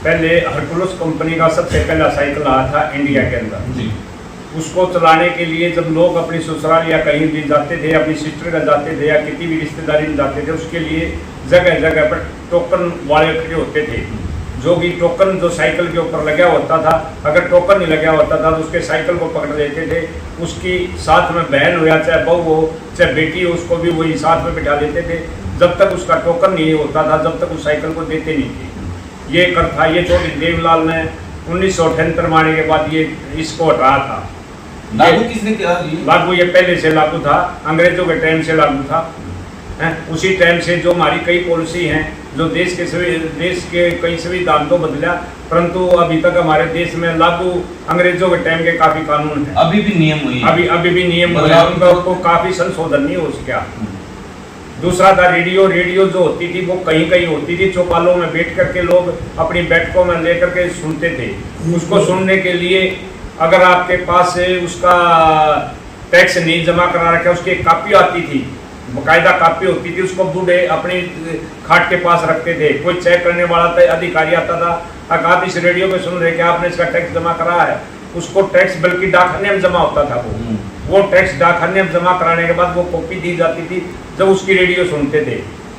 पहले Hercules company का सबसे पहला साइकिल आया था इंडिया के अंदर जी। उसको चलाने के लिए जब लोग अपनी ससुराल या कहीं भी जाते थे, अपनी सिस्टर का जाते थे या किसी भी रिश्तेदारी में जाते थे, उसके लिए जगह जगह पर टोकन वाले खड़े होते थे, जो भी टोकन जो साइकिल के ऊपर लगा होता था, अगर टोकन नहीं लगा होता था तो उसके साइकिल को पकड़ लेते थे, उसकी साथ में बहन हो या चाहे बहू हो चाहे बेटी हो, उसको भी वही साथ में बिठा लेते थे। जब तक उसका टोकन नहीं होता था जब तक उस साइकिल को देते नहीं थे। ये कर था, ये चौधरी देवलाल ने 1978 माने के बाद ये इसको हटाया था। लागू किसने किया? लागू ये पहले से लागू था, अंग्रेजों के टाइम से लागू था। उसी टाइम से जो हमारी कई पॉलिसी हैं, जो देश के कई संविधान तो बदला, परंतु अभी तक हमारे देश में लागू अंग्रेजों के टाइम के काफी कानून हैं। अभी भी नियम हुई, अभी भी नियम हुए, उनको काफी संशोधन नहीं हो सका। दूसरा था रेडियो जो होती थी वो कहीं कहीं होती थी, चौपालों में बैठ करके लोग अपनी बैठकों में लेकर के सुनते थे। उसको सुनने के लिए अगर आपके पास से उसका टैक्स नहीं जमा करा रखा, उसकी एक कापी आती थी, बाकायदा कापी होती थी, उसको बूढ़े अपनी खाट के पास रखते थे। कोई चेक करने वाला था, अधिकारी आता था, अगर आप इस रेडियो पे सुन रहे कि आपने इसका टैक्स जमा करा है, उसको टैक्स बल्कि डाकखाने में जमा होता था। वो टैक्स डाकखाने में जमा कराने के बाद वो कॉपी दी जाती थी जब उसकी रेडियो सुनते थे।